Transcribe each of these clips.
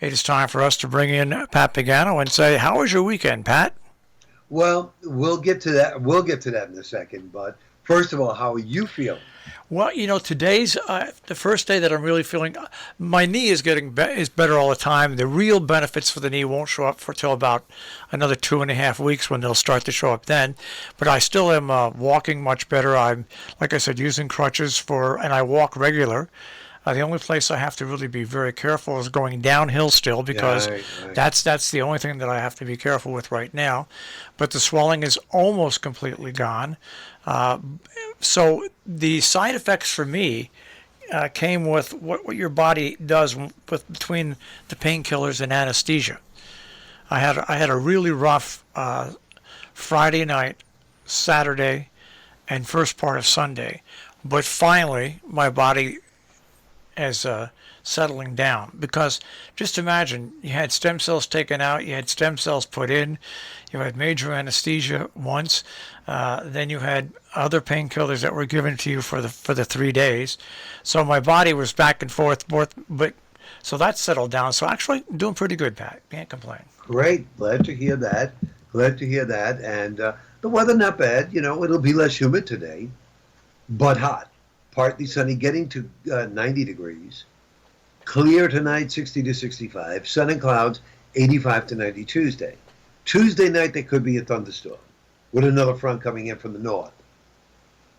It is time for us to bring in Pat Pagano and say, how was your weekend, Pat? Well, we'll get to that. We'll get to that in a second. But first of all, how are you feeling? Well, today's the first day that I'm really feeling. My knee is is better all the time. The real benefits for the knee won't show up for till about another 2.5 weeks when they'll start to show up then. But I still am walking much better. I'm, like I said, using crutches and I walk regular. The only place I have to really be very careful is going downhill still Yeah, because right. that's the only thing that I have to be careful with right now. But the swelling is almost completely gone. Uh, so the side effects for me came with what your body does with between the painkillers and anesthesia. I had a really rough Friday night, Saturday, and first part of Sunday, but finally my body as settling down. Because just imagine you had stem cells taken out, you had stem cells put in, you had major anesthesia once, then you had other painkillers that were given to you for the 3 days. So my body was back and forth, but so that settled down. So actually doing pretty good, Pat. Can't complain. Great. Glad to hear that. Glad to hear that. And the weather not bad. It'll be less humid today, but hot. Partly sunny, getting to 90 degrees. Clear tonight, 60 to 65. Sun and clouds, 85 to 90 Tuesday. Tuesday night, there could be a thunderstorm with another front coming in from the north.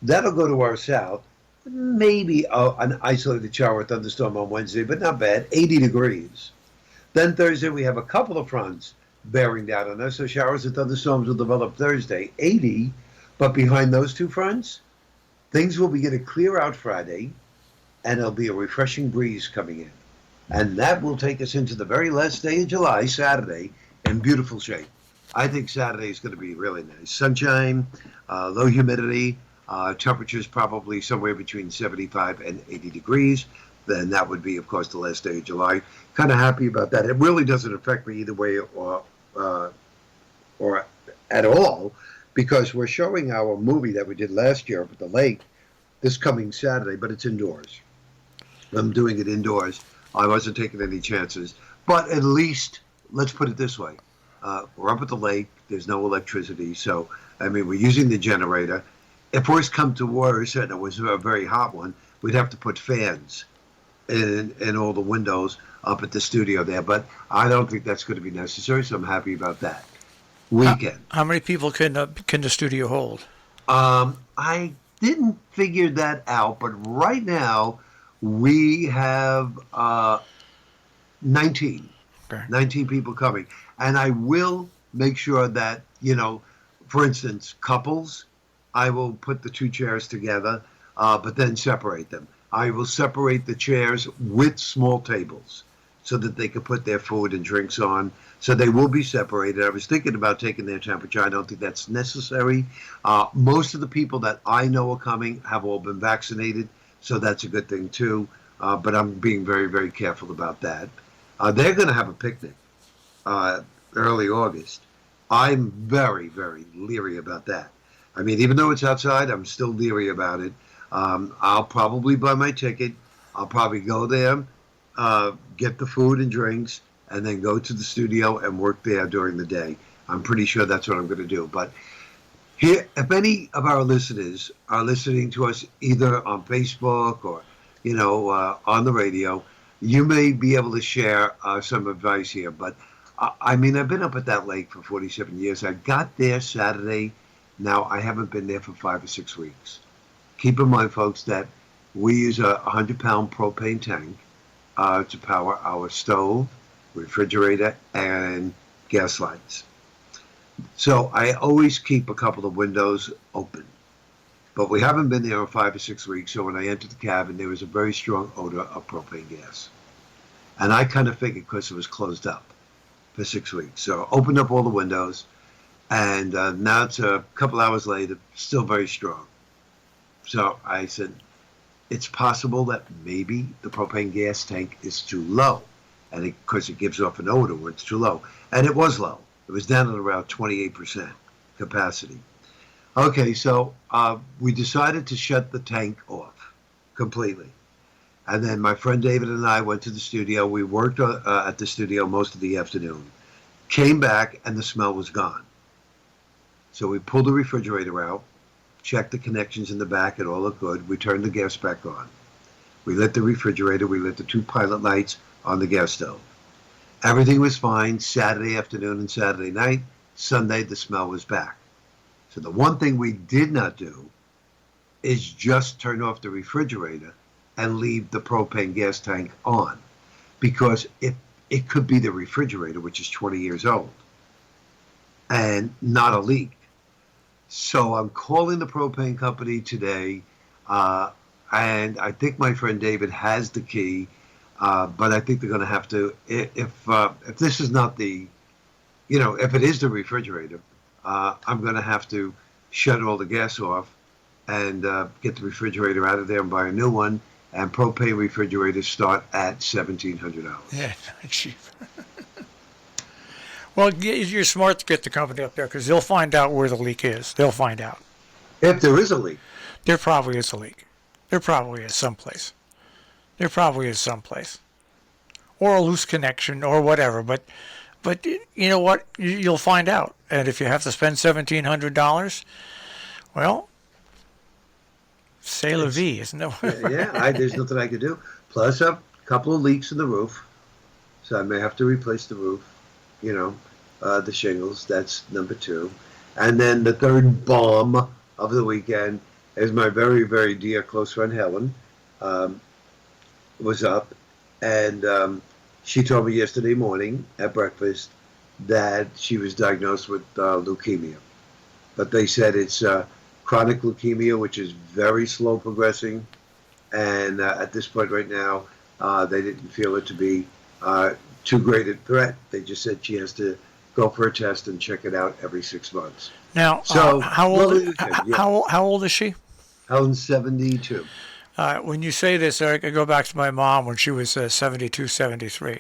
That'll go to our south. Maybe an isolated shower thunderstorm on Wednesday, but not bad. 80 degrees. Then Thursday, we have a couple of fronts bearing down on us, so showers and thunderstorms will develop Thursday, 80. But behind those two fronts, things will begin to clear out Friday, and there'll be a refreshing breeze coming in. And that will take us into the very last day of July, Saturday, in beautiful shape. I think Saturday is going to be really nice. Sunshine, low humidity, temperatures probably somewhere between 75 and 80 degrees. Then that would be, of course, the last day of July. Kind of happy about that. It really doesn't affect me either way or at all, because we're showing our movie that we did last year up at the lake this coming Saturday, but it's indoors. I'm doing it indoors. I wasn't taking any chances. But at least, let's put it this way. We're up at the lake. There's no electricity. So, we're using the generator. If worse come to worse, and it was a very hot one, we'd have to put fans in all the windows up at the studio there. But I don't think that's going to be necessary, so I'm happy about that. Weekend. How many people can the studio hold? I didn't figure that out, but right now we have 19. Okay. 19 people coming. And I will make sure that, for instance, couples, I will put the two chairs together, but then separate them. I will separate the chairs with small tables so that they can put their food and drinks on. So they will be separated. I was thinking about taking their temperature. I don't think that's necessary. Most of the people that I know are coming have all been vaccinated, so that's a good thing too. But I'm being very, very careful about that. They're going to have a picnic early August. I'm very, very leery about that. Even though it's outside, I'm still leery about it. I'll probably buy my ticket. I'll probably go there, get the food and drinks, and then go to the studio and work there during the day. I'm pretty sure that's what I'm going to do. But here, if any of our listeners are listening to us either on Facebook or, on the radio, you may be able to share some advice here. But I've been up at that lake for 47 years. I got there Saturday. Now I haven't been there for 5 or 6 weeks. Keep in mind, folks, that we use a 100-pound propane tank to power our stove, refrigerator, and gas lights. So I always keep a couple of windows open. But we haven't been there in 5 or 6 weeks, so when I entered the cabin, there was a very strong odor of propane gas. And I kind of figured because it was closed up for 6 weeks. So I opened up all the windows, and now it's a couple hours later, still very strong. So I said, it's possible that maybe the propane gas tank is too low. And because it gives off an odor when it's too low. And it was low. It was down at around 28% capacity. Okay, so we decided to shut the tank off completely. And then my friend David and I went to the studio. We worked at the studio most of the afternoon. Came back, and the smell was gone. So we pulled the refrigerator out, checked the connections in the back, it all looked good. We turned the gas back on. We lit the refrigerator. We lit the 2 pilot lights on the gas stove. Everything was fine Saturday afternoon and Saturday night. Sunday, the smell was back. So the one thing we did not do is just turn off the refrigerator and leave the propane gas tank on, because it could be the refrigerator, which is 20 years old, and not a leak. So I'm calling the propane company today, and I think my friend David has the key, but I think they're going to have to, if this is not the, if it is the refrigerator, I'm going to have to shut all the gas off and get the refrigerator out of there and buy a new one. And propane refrigerators start at $1,700. Yeah, not cheap. Well, you're smart to get the company up there, because they'll find out where the leak is. They'll find out. If there is a leak. There probably is a leak. There probably is someplace. There probably is someplace. Or a loose connection or whatever. But you know what? You'll find out. And if you have to spend $1,700, well, c'est la vie, isn't it? There's nothing I could do. Plus, a couple of leaks in the roof, so I may have to replace the roof. The shingles. That's number 2, and then the third bomb of the weekend is my very, very dear close friend Helen was up, and she told me yesterday morning at breakfast that she was diagnosed with leukemia, but they said it's chronic leukemia, which is very slow progressing, and at this point right now, they didn't feel it to be too great a threat. They just said she has to go for a test and check it out every 6 months. Now, so how old is she? Helen's 72. When you say this, I go back to my mom when she was 72, 73.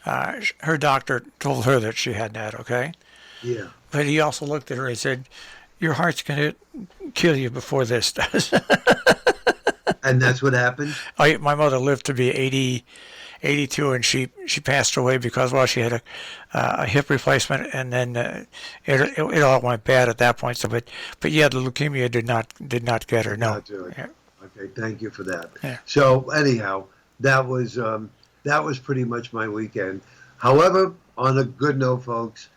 Her doctor told her that she had that, okay? Yeah. But he also looked at her and said, your heart's going to kill you before this does. And that's what happened? My mother lived to be 82, and she passed away because, well, she had a hip replacement, and then it all went bad at that point. So, but yeah, the leukemia did not get her. No. Yeah. Okay, thank you for that. Yeah. So anyhow, that was pretty much my weekend. However, on a good note, folks,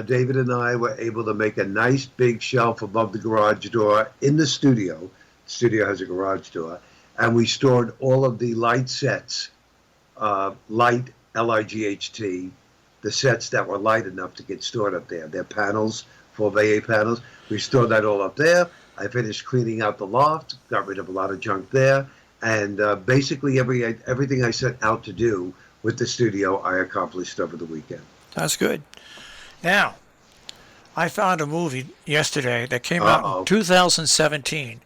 David and I were able to make a nice big shelf above the garage door in the studio. The studio has a garage door, and we stored all of the light sets. Light, L-I-G-H-T, the sets that were light enough to get stored up there. They're panels, 4x8 panels. We stored that all up there. I finished cleaning out the loft, got rid of a lot of junk there, and basically everything I set out to do with the studio, I accomplished over the weekend. That's good. Now, I found a movie yesterday that came out in 2017.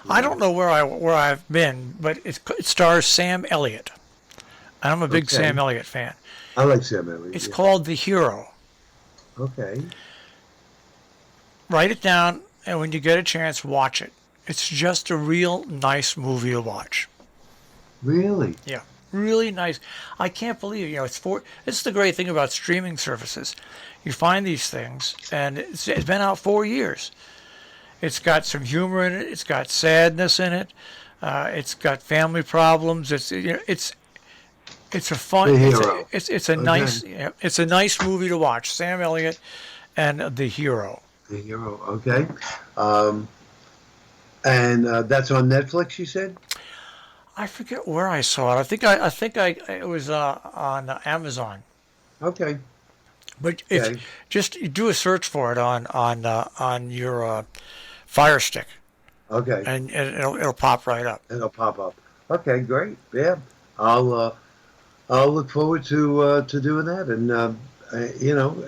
I don't know where I've been, but it stars Sam Elliott. I'm a big Sam Elliott fan. I like Sam Elliott. It's called The Hero. Okay. Write it down, and when you get a chance, watch it. It's just a real nice movie to watch. Really? Yeah, really nice. I can't believe it's the great thing about streaming services. You find these things, and it's been out 4 years. It's got some humor in it. It's got sadness in it. It's got family problems. It's a fun. It's a nice movie to watch. Sam Elliott and The Hero. The Hero. Okay. And that's on Netflix, you said? I forget where I saw it. I think it was on Amazon. Okay. But it's just do a search for it on your Fire Stick. Okay. And it'll pop right up. It'll pop up. Okay, great. Yeah. I'll look forward to doing that, and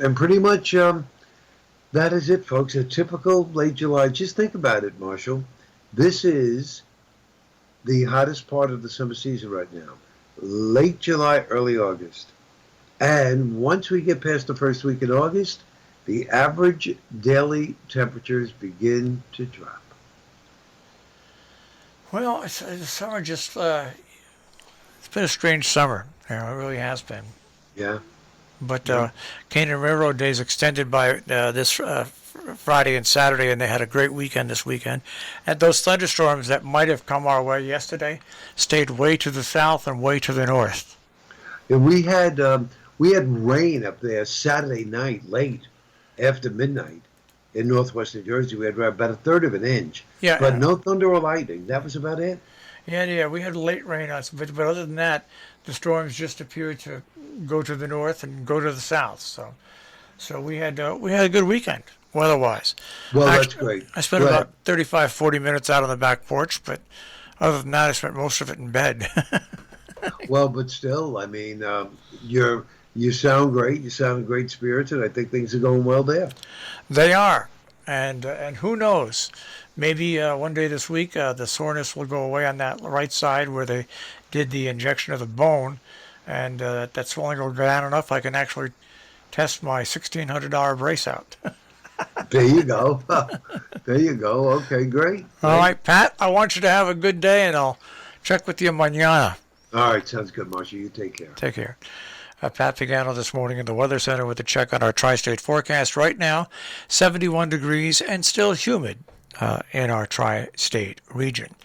and pretty much that is it, folks. A typical late July. Just think about it, Marshall. This is the hottest part of the summer season right now. Late July, early August. And once we get past the first week in August, the average daily temperatures begin to drop. Well, the summer just It's been a strange summer. You know, it really has been. Yeah. But Yeah. Canaan Railroad Days extended by this Friday and Saturday, and they had a great weekend this weekend. And those thunderstorms that might have come our way yesterday stayed way to the south and way to the north. And we had rain up there Saturday night, late after midnight, in northwest New Jersey. We had about a third of an inch, Yeah, but no thunder or lightning. That was about it. yeah. We had late rain on, but other than that, the storms just appeared to go to the north and go to the south. So we had a good weekend weather-wise. Well, that's Actually, great. I spent Go about ahead. 35, 40 minutes out on the back porch, but other than that, I spent most of it in bed. Well, but still, I mean, you sound great. You sound in great spirits, and I think things are going well there. They are, and who knows? Maybe one day this week the soreness will go away on that right side where they did the injection of the bone, and that swelling will go down enough I can actually test my $1,600 brace out. There you go. There you go. Okay, great. All Great. right, Pat, I want you to have a good day, and I'll check with you mañana. All right, sounds good, Marcia. You take care. Take care. Pat Pagano this morning in the Weather Center with a check on our tri-state forecast. Right now, 71 degrees and still humid in our tri-state region.